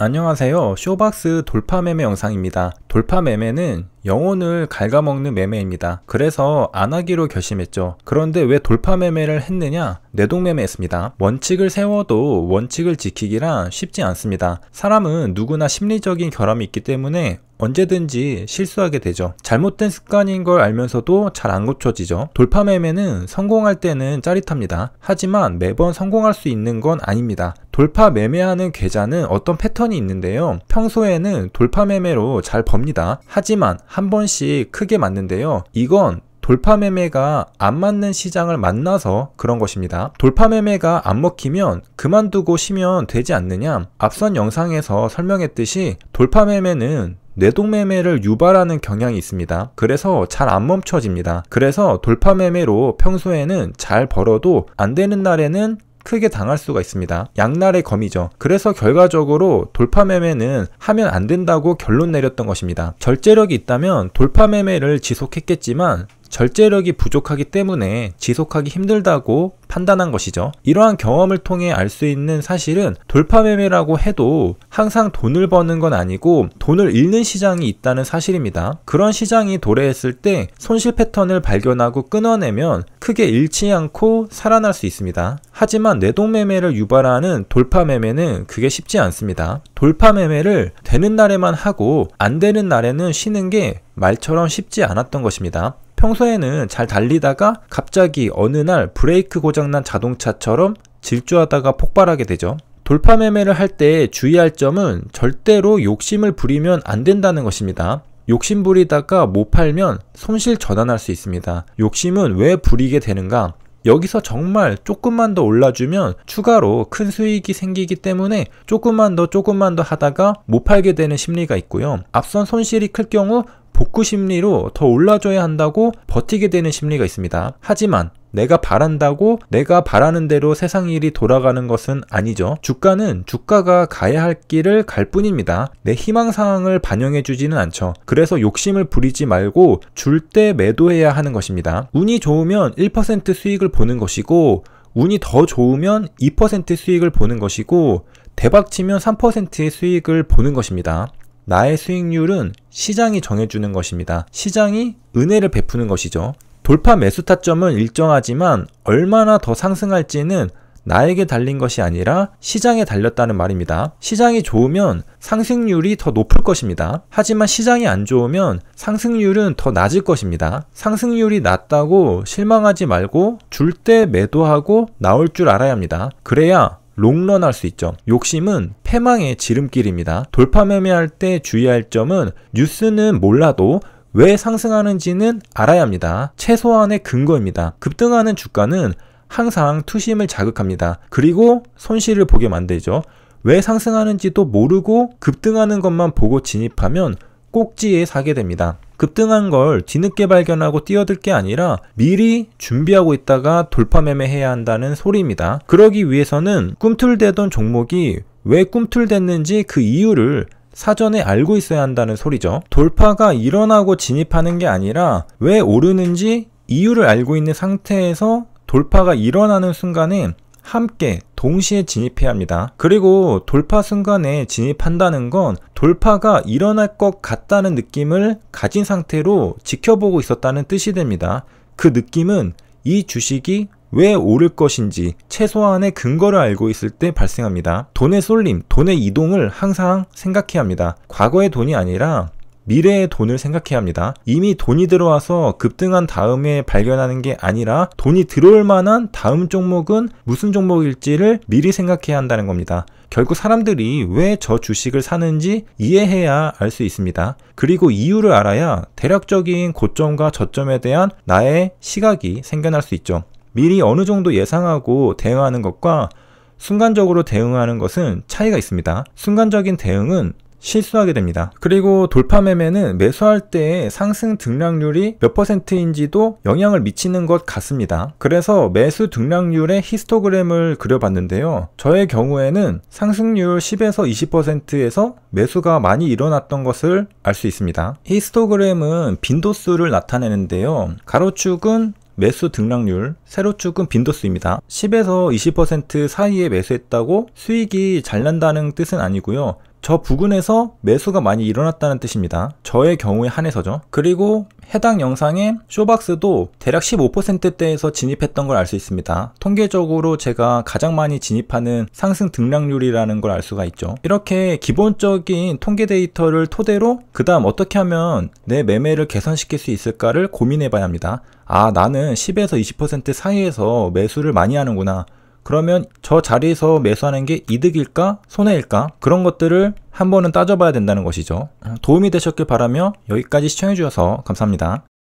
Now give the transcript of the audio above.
안녕하세요. 쇼박스 돌파 매매 영상입니다. 돌파 매매는 영혼을 갉아먹는 매매입니다. 그래서 안 하기로 결심했죠. 그런데 왜 돌파 매매를 했느냐? 내동 매매했습니다. 원칙을 세워도 원칙을 지키기란 쉽지 않습니다. 사람은 누구나 심리적인 결함이 있기 때문에 언제든지 실수하게 되죠. 잘못된 습관인 걸 알면서도 잘 안 고쳐지죠. 돌파 매매는 성공할 때는 짜릿합니다. 하지만 매번 성공할 수 있는 건 아닙니다. 돌파 매매하는 계좌는 어떤 패턴이 있는데요. 평소에는 돌파 매매로 잘 법니다. 하지만 한 번씩 크게 맞는데요. 이건 돌파 매매가 안 맞는 시장을 만나서 그런 것입니다. 돌파 매매가 안 먹히면 그만두고 쉬면 되지 않느냐? 앞선 영상에서 설명했듯이 돌파 매매는 내동 매매를 유발하는 경향이 있습니다. 그래서 잘 안 멈춰집니다. 그래서 돌파 매매로 평소에는 잘 벌어도 안 되는 날에는 크게 당할 수가 있습니다. 양날의 검이죠. 그래서 결과적으로 돌파 매매는 하면 안 된다고 결론 내렸던 것입니다. 절제력이 있다면 돌파 매매를 지속했겠지만 절제력이 부족하기 때문에 지속하기 힘들다고 판단한 것이죠. 이러한 경험을 통해 알 수 있는 사실은 돌파 매매라고 해도 항상 돈을 버는 건 아니고 돈을 잃는 시장이 있다는 사실입니다. 그런 시장이 도래했을 때 손실 패턴을 발견하고 끊어내면 크게 잃지 않고 살아날 수 있습니다. 하지만 내동 매매를 유발하는 돌파 매매는 그게 쉽지 않습니다. 돌파 매매를 되는 날에만 하고 안 되는 날에는 쉬는 게 말처럼 쉽지 않았던 것입니다. 평소에는 잘 달리다가 갑자기 어느 날 브레이크 고장난 자동차처럼 질주하다가 폭발하게 되죠. 돌파 매매를 할 때 주의할 점은 절대로 욕심을 부리면 안 된다는 것입니다. 욕심 부리다가 못 팔면 손실 전환할 수 있습니다. 욕심은 왜 부리게 되는가? 여기서 정말 조금만 더 올라주면 추가로 큰 수익이 생기기 때문에 조금만 더 하다가 못 팔게 되는 심리가 있고요. 앞선 손실이 클 경우 복구 심리로 더 올라줘야 한다고 버티게 되는 심리가 있습니다. 하지만 내가 바란다고 내가 바라는 대로 세상 일이 돌아가는 것은 아니죠. 주가는 주가가 가야 할 길을 갈 뿐입니다. 내 희망사항을 반영해 주지는 않죠. 그래서 욕심을 부리지 말고 줄 때 매도해야 하는 것입니다. 운이 좋으면 1% 수익을 보는 것이고 운이 더 좋으면 2% 수익을 보는 것이고 대박치면 3%의 수익을 보는 것입니다. 나의 수익률은 시장이 정해주는 것입니다. 시장이 은혜를 베푸는 것이죠. 돌파 매수 타점은 일정하지만 얼마나 더 상승할지는 나에게 달린 것이 아니라 시장에 달렸다는 말입니다. 시장이 좋으면 상승률이 더 높을 것입니다. 하지만 시장이 안 좋으면 상승률은 더 낮을 것입니다. 상승률이 낮다고 실망하지 말고 줄 때 매도하고 나올 줄 알아야 합니다. 그래야 롱런 할 수 있죠. 욕심은 패망의 지름길입니다. 돌파 매매할 때 주의할 점은 뉴스는 몰라도 왜 상승하는지는 알아야 합니다. 최소한의 근거입니다. 급등하는 주가는 항상 투심을 자극합니다. 그리고 손실을 보게 만들죠. 왜 상승하는지도 모르고 급등하는 것만 보고 진입하면 꼭지에 사게 됩니다. 급등한 걸 뒤늦게 발견하고 뛰어들 게 아니라 미리 준비하고 있다가 돌파 매매해야 한다는 소리입니다. 그러기 위해서는 꿈틀대던 종목이 왜 꿈틀댔는지 그 이유를 사전에 알고 있어야 한다는 소리죠. 돌파가 일어나고 진입하는 게 아니라 왜 오르는지 이유를 알고 있는 상태에서 돌파가 일어나는 순간에 함께 동시에 진입해야 합니다. 그리고 돌파 순간에 진입한다는 건 돌파가 일어날 것 같다는 느낌을 가진 상태로 지켜보고 있었다는 뜻이 됩니다. 그 느낌은 이 주식이 왜 오를 것인지 최소한의 근거를 알고 있을 때 발생합니다. 돈의 쏠림, 돈의 이동을 항상 생각해야 합니다. 과거의 돈이 아니라 미래의 돈을 생각해야 합니다. 이미 돈이 들어와서 급등한 다음에 발견하는 게 아니라 돈이 들어올 만한 다음 종목은 무슨 종목일지를 미리 생각해야 한다는 겁니다. 결국 사람들이 왜 저 주식을 사는지 이해해야 알 수 있습니다. 그리고 이유를 알아야 대략적인 고점과 저점에 대한 나의 시각이 생겨날 수 있죠. 미리 어느 정도 예상하고 대응하는 것과 순간적으로 대응하는 것은 차이가 있습니다. 순간적인 대응은 실수하게 됩니다. 그리고 돌파 매매는 매수할 때 상승 등락률이 몇 %인지도 영향을 미치는 것 같습니다. 그래서 매수 등락률의 히스토그램을 그려봤는데요. 저의 경우에는 상승률 10에서 20%에서 매수가 많이 일어났던 것을 알 수 있습니다. 히스토그램은 빈도수를 나타내는데요. 가로축은 매수 등락률, 세로축은 빈도수입니다. 10에서 20% 사이에 매수했다고 수익이 잘 난다는 뜻은 아니고요. 저 부근에서 매수가 많이 일어났다는 뜻입니다. 저의 경우에 한해서죠. 그리고 해당 영상에 쇼박스도 대략 15%대에서 진입했던 걸 알 수 있습니다. 통계적으로 제가 가장 많이 진입하는 상승 등락률이라는 걸 알 수가 있죠. 이렇게 기본적인 통계 데이터를 토대로 그 다음 어떻게 하면 내 매매를 개선시킬 수 있을까를 고민해 봐야 합니다. 아, 나는 10에서 20% 사이에서 매수를 많이 하는구나. 그러면 저 자리에서 매수하는 게 이득일까? 손해일까? 그런 것들을 한 번은 따져봐야 된다는 것이죠. 도움이 되셨길 바라며 여기까지 시청해주셔서 감사합니다.